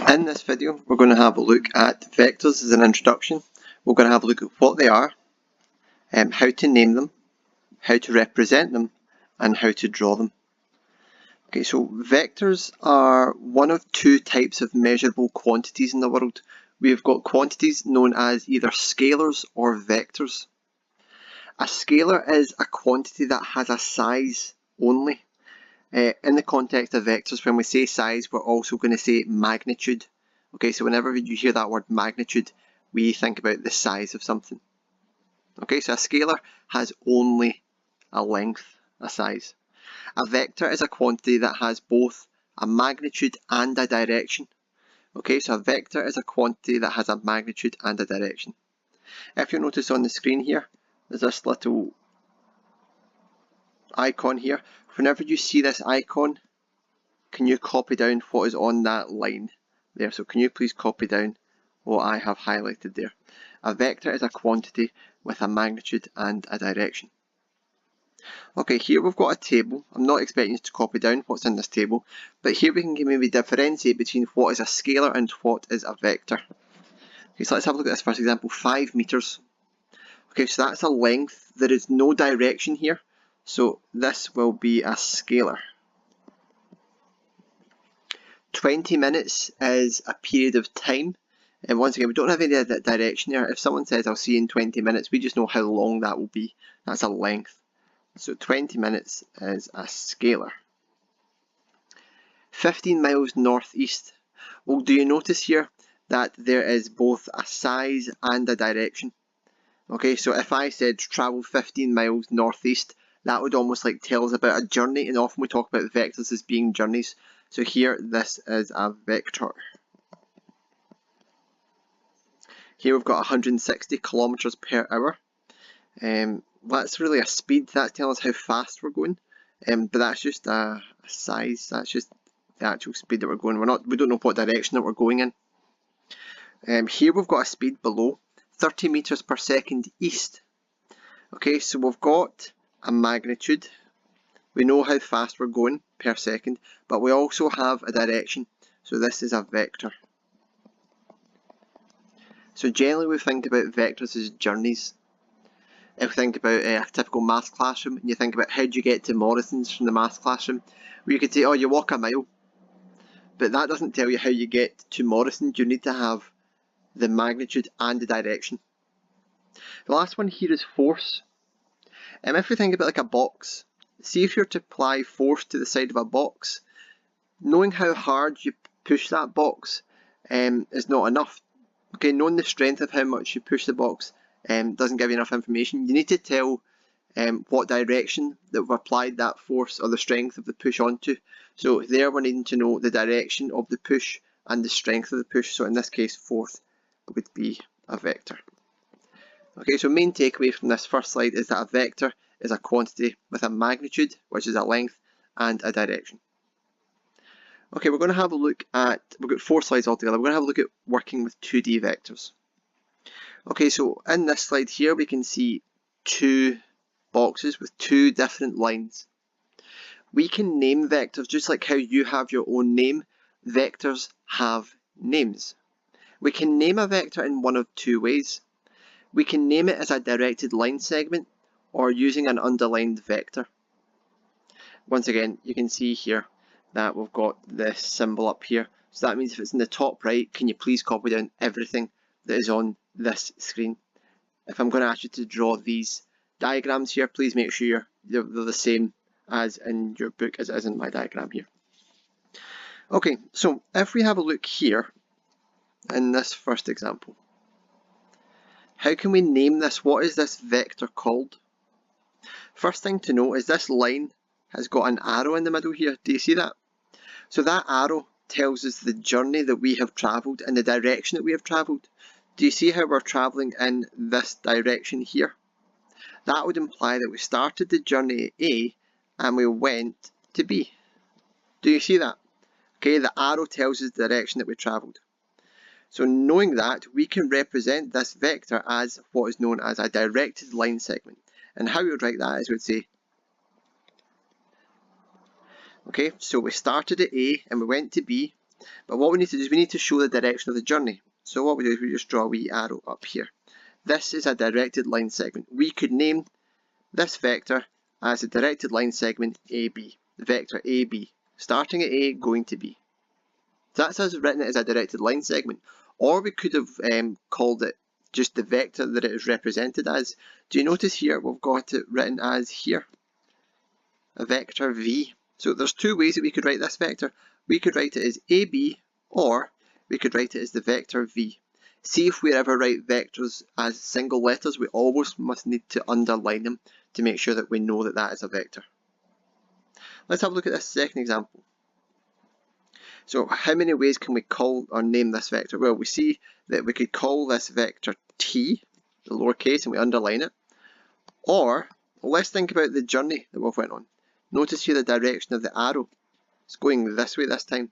In this video, we're going to have a look at vectors as an introduction. We're going to have a look at what they are, how to name them, how to represent them, and how to draw them. Okay, so vectors are one of two types of measurable quantities in the world. We've got quantities known as either scalars or vectors. A scalar is a quantity that has a size only. In the context of vectors, when we say size, we're also going to say magnitude. Okay, so whenever you hear that word magnitude, we think about the size of something. Okay, so a scalar has only a length, a size. A vector is a quantity that has both a magnitude and a direction. Okay, so a vector is a quantity that has a magnitude and a direction. If you notice on the screen here, there's this little icon here. Whenever you see this icon, can you copy down what is on that line there? So can you please copy down what I have highlighted there? A vector is a quantity with a magnitude and a direction. Okay, here we've got a table. I'm not expecting you to copy down what's in this table, but here we can maybe differentiate between what is a scalar and what is a vector. Okay, so let's have a look at this first example, 5 meters. Okay, so that's a length. There is no direction here, so this will be a scalar. 20 minutes is a period of time, and once again, we don't have any direction here. If someone says, I'll see you in 20 minutes, we just know how long that will be. That's a length. So 20 minutes is a scalar. 15 miles northeast. Well, do you notice here that there is both a size and a direction? Okay, so if I said travel 15 miles northeast, that would almost like tell us about a journey, and often we talk about vectors as being journeys. So here, this is a vector. Here we've got 160 kilometers per hour. That's really a speed. That's telling us how fast we're going. But that's just a size. That's just the actual speed that we're going. We don't know what direction that we're going in. Here we've got a speed below, 30 meters per second east. Okay, so we've got a magnitude. We know how fast we're going per second, but we also have a direction. So this is a vector. So generally we think about vectors as journeys. If we think about a typical maths classroom, and you think about how do you get to Morrison's from the maths classroom, well, you could say, oh, you walk a mile. But that doesn't tell you how you get to Morrison's. You need to have the magnitude and the direction. The last one here is force. If we think about like a box, see if you're to apply force to the side of a box, knowing how hard you push that box is not enough. Okay, knowing the strength of how much you push the box doesn't give you enough information. You need to tell what direction that we've applied that force or the strength of the push onto. So there we're needing to know the direction of the push and the strength of the push. So in this case, force would be a vector. Okay, so main takeaway from this first slide is that a vector is a quantity with a magnitude, which is a length, and a direction. Okay, we're going to have a look at, we've got 4 slides altogether, we're going to have a look at working with 2D vectors. Okay, so in this slide here we can see 2 boxes with 2 different lines. We can name vectors just like how you have your own name. Vectors have names. We can name a vector in one of 2 ways. We can name it as a directed line segment or using an underlined vector. Once again, you can see here that we've got this symbol up here. So that means if it's in the top right, can you please copy down everything that is on this screen? If I'm going to ask you to draw these diagrams here, please make sure they're the same as in your book as it is in my diagram here. Okay, so if we have a look here in this first example, how can we name this? What is this vector called? First thing to note is this line has got an arrow in the middle here. Do you see that? So that arrow tells us the journey that we have travelled and the direction that we have travelled. Do you see how we're travelling in this direction here? That would imply that we started the journey at A and we went to B. Do you see that? Okay, the arrow tells us the direction that we travelled. So knowing that, we can represent this vector as what is known as a directed line segment. And how we would write that is we would say, okay, so we started at A and we went to B. But what we need to do is we need to show the direction of the journey. So what we do is we just draw a wee arrow up here. This is a directed line segment. We could name this vector as a directed line segment AB, the vector AB, starting at A, going to B. So that's us written it as a directed line segment. Or we could have called it just the vector that it is represented as. Do you notice here we've got it written as here, a vector V. So there's two ways that we could write this vector. We could write it as AB, or we could write it as the vector V. See, if we ever write vectors as single letters, we always must need to underline them to make sure that we know that that is a vector. Let's have a look at this second example. So how many ways can we call or name this vector? Well, we see that we could call this vector T, the lowercase, and we underline it. Or, let's think about the journey that we've went on. Notice here the direction of the arrow. It's going this way this time.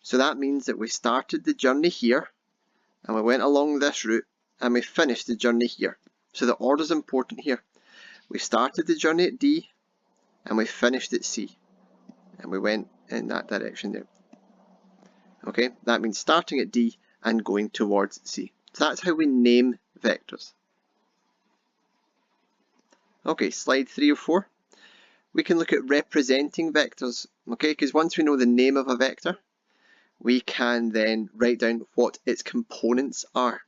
So that means that we started the journey here, and we went along this route, and we finished the journey here. So the order is important here. We started the journey at D, and we finished at C. And we went in that direction there. Okay, that means starting at D and going towards C. So that's how we name vectors. Okay, slide 3 or 4. We can look at representing vectors, okay, because once we know the name of a vector, we can then write down what its components are.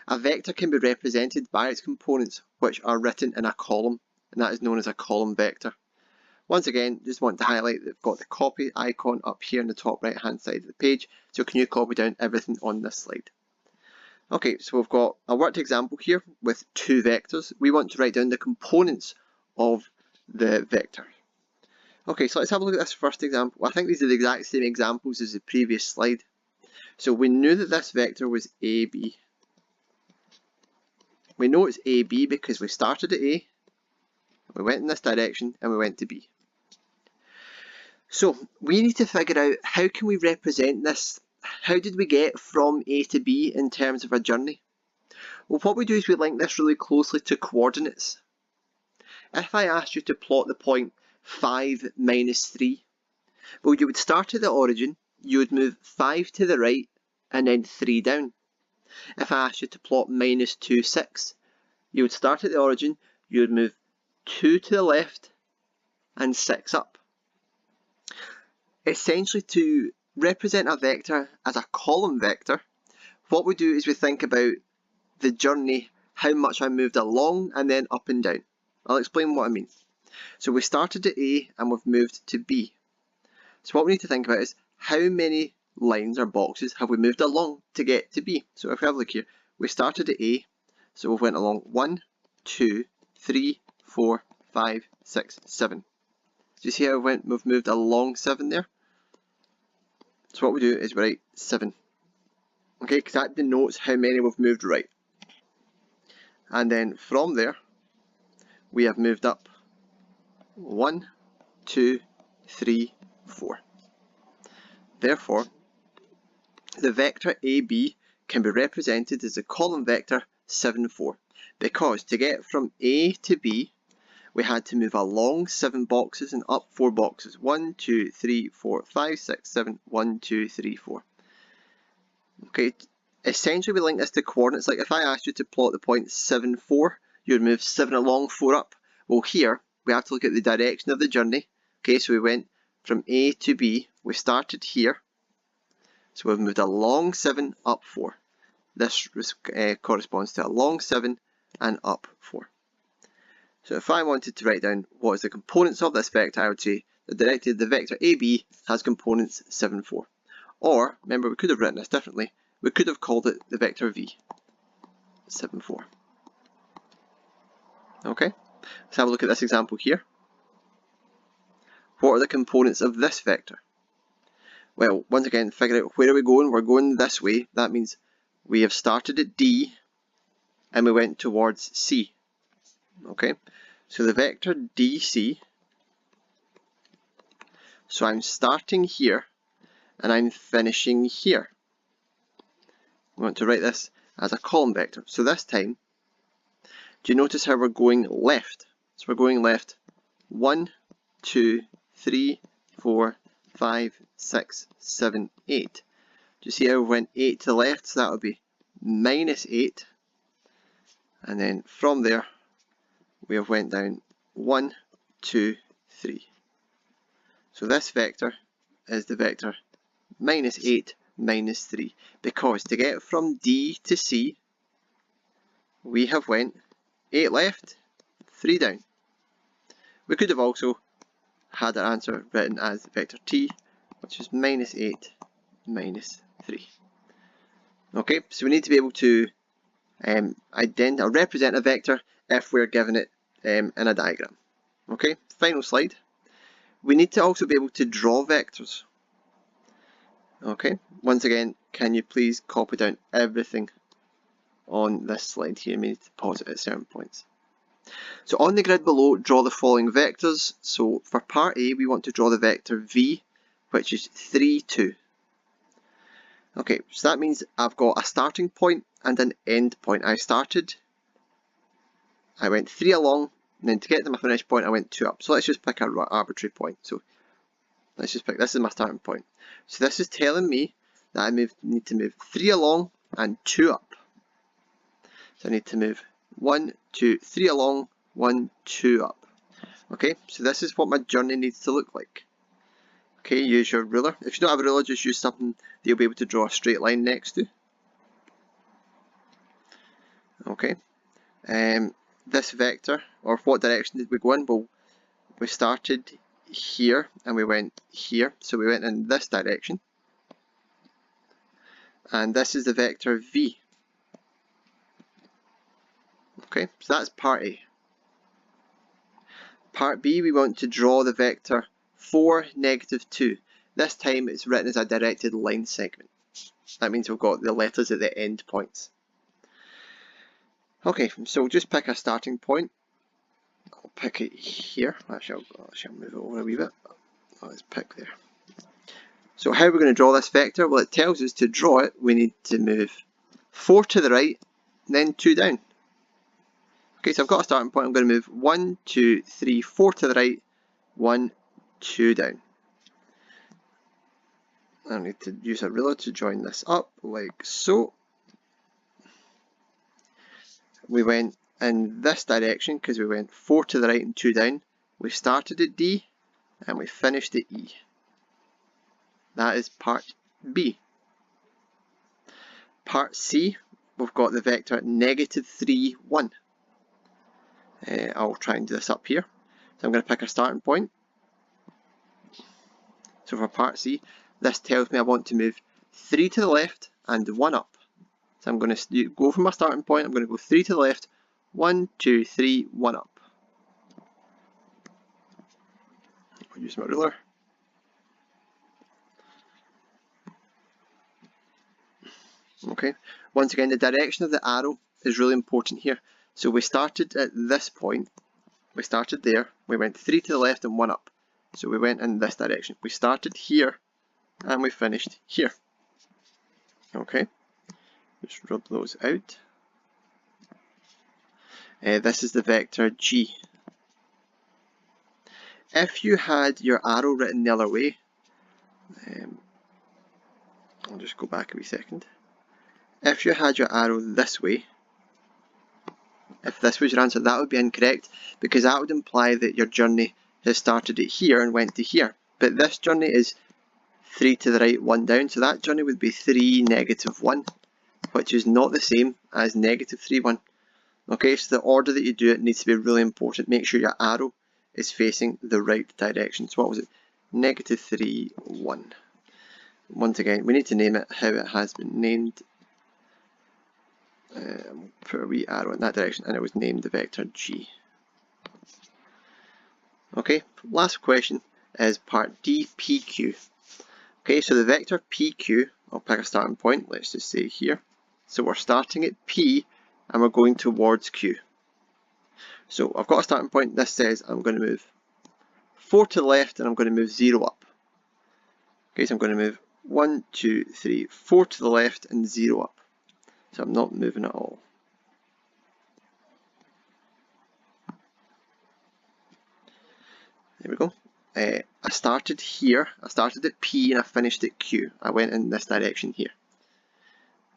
A vector can be represented by its components, which are written in a column, and that is known as a column vector. Once again, just want to highlight that we've got the copy icon up here in the top right hand side of the page, so can you copy down everything on this slide. Okay, so we've got a worked example here with two vectors. We want to write down the components of the vector. Okay, so let's have a look at this first example. I think these are the exact same examples as the previous slide. So we knew that this vector was AB. We know it's AB because we started at A, we went in this direction, and we went to B. So we need to figure out, how can we represent this? How did we get from A to B in terms of a journey? Well, what we do is we link this really closely to coordinates. If I asked you to plot the point 5 minus 3, well, you would start at the origin, you would move 5 to the right, and then 3 down. If I asked you to plot minus 2, 6, you would start at the origin, you would move 2 to the left, and 6 up. Essentially, to represent a vector as a column vector, what we do is we think about the journey, how much I moved along and then up and down. I'll explain what I mean. So we started at A and we've moved to B. So what we need to think about is, how many lines or boxes have we moved along to get to B? So if we have a look here, we started at A, so we went along 1, 2, 3, 4, 5, 6, 7. Do you see how we've moved along 7 there? So what we do is we write 7. Okay, because that denotes how many we've moved right. And then from there, we have moved up 1, 2, 3, 4. Therefore, the vector AB can be represented as the column vector 7, 4. Because to get from A to B, we had to move along 7 boxes and up 4 boxes. 1, 2, 3, 4, 5, 6, 7, 1, 2, 3, 4. Okay, essentially we link this to coordinates. Like if I asked you to plot the point 7, 4, you would move 7 along, 4 up. Well, here we have to look at the direction of the journey. Okay, so we went from A to B, we started here. So we've moved along 7, up 4. This corresponds to along 7 and up 4. So if I wanted to write down what is the components of this vector, I would say the vector AB has components 7, 4. Or, remember, we could have written this differently. We could have called it the vector V, 7, 4. Okay, let's have a look at this example here. What are the components of this vector? Well, once again, figure out where are we going. We're going this way. That means we have started at D and we went towards C. Okay, so the vector DC, so I'm starting here and I'm finishing here. We want to write this as a column vector. So this time, do you notice how we're going left? So we're going left 1, 2, 3, 4, 5, 6, 7, 8. Do you see how we went 8 to the left? So that would be minus 8. And then from there, we have went down 1, 2, 3. So this vector is the vector minus 8, minus 3. Because to get from D to C, we have went 8 left, 3 down. We could have also had our answer written as vector t, which is minus 8, minus 3. Okay, so we need to be able to represent a vector if we're given it in a diagram. Okay, final slide. We need to also be able to draw vectors. Okay, once again, can you please copy down everything on this slide here? We need to pause it at certain points. So on the grid below, draw the following vectors. So for part A, we want to draw the vector v, which is 3, 2. Okay, so that means I've got a starting point and an end point. I went 3 along, and then to get to my finish point, I went 2 up. So let's just pick an arbitrary point. So let's just pick, this is my starting point. So this is telling me that I need to move 3 along and 2 up. So I need to move 1, 2, 3 along, 1, 2 up. Okay, so this is what my journey needs to look like. Okay, use your ruler. If you don't have a ruler, just use something that you'll be able to draw a straight line next to. Okay, this vector, or what direction did we go in? Well, we started here and we went here, so we went in this direction. And this is the vector v. Okay, so that's part A. Part B, we want to draw the vector 4, negative 2. This time it's written as a directed line segment. That means we've got the letters at the end points. Okay, so we'll just pick a starting point. I'll pick it here. Actually, I'll move it over a wee bit. Let's pick there. So how are we going to draw this vector? Well, it tells us to draw it, we need to move 4 to the right, then 2 down. Okay, so I've got a starting point. I'm going to move 1, 2, 3, 4 to the right, 1, 2 down. I need to use a ruler to join this up, like so. We went in this direction because we went 4 to the right and 2 down. We started at D and we finished at E. That is part B. Part C, we've got the vector negative 3, 1. I'll try and do this up here. So I'm going to pick a starting point. So for part C, this tells me I want to move 3 to the left and 1 up. So I'm going to go from my starting point, I'm going to go 3 to the left, 1, 2, 3, 1 up. I'll use my ruler. Okay, once again, the direction of the arrow is really important here. So we started at this point, we started there, we went 3 to the left and 1 up. So we went in this direction. We started here and we finished here. Okay, just rub those out. This is the vector G. If you had your arrow written the other way, I'll just go back a wee second. If you had your arrow this way, if this was your answer, that would be incorrect, because that would imply that your journey has started at here and went to here. But this journey is 3 to the right, 1 down, so that journey would be 3, negative 1, which is not the same as negative 3, 1. Okay, so the order that you do it needs to be really important. Make sure your arrow is facing the right direction. So what was it? Negative 3, 1. Once again, we need to name it how it has been named. Put a wee arrow in that direction, and it was named the vector G. Okay, last question is part D, PQ. Okay, so the vector PQ, I'll pick a starting point, let's just say here. So we're starting at P and we're going towards Q. So I've got a starting point, this says I'm going to move 4 to the left and I'm going to move 0 up. Okay, so I'm going to move 1, 2, 3, 4 to the left and 0 up. So I'm not moving at all. There we go. I started here, I started at P and I finished at Q. I went in this direction here.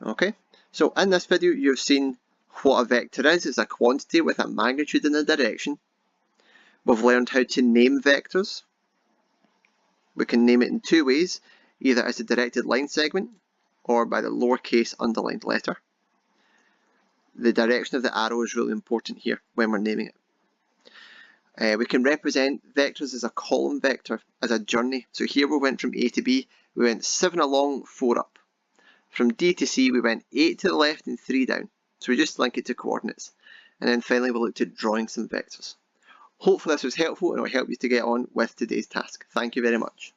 Okay, so in this video you've seen what a vector is. It's a quantity with a magnitude and a direction. We've learned how to name vectors. We can name it in two ways, either as a directed line segment or by the lowercase underlined letter. The direction of the arrow is really important here when we're naming it. We can represent vectors as a column vector, as a journey. So here we went from A to B, we went 7 along, 4 up. From D to C we went 8 to the left and 3 down. So we just link it to coordinates. And then finally we looked at drawing some vectors. Hopefully this was helpful and it will help you to get on with today's task. Thank you very much.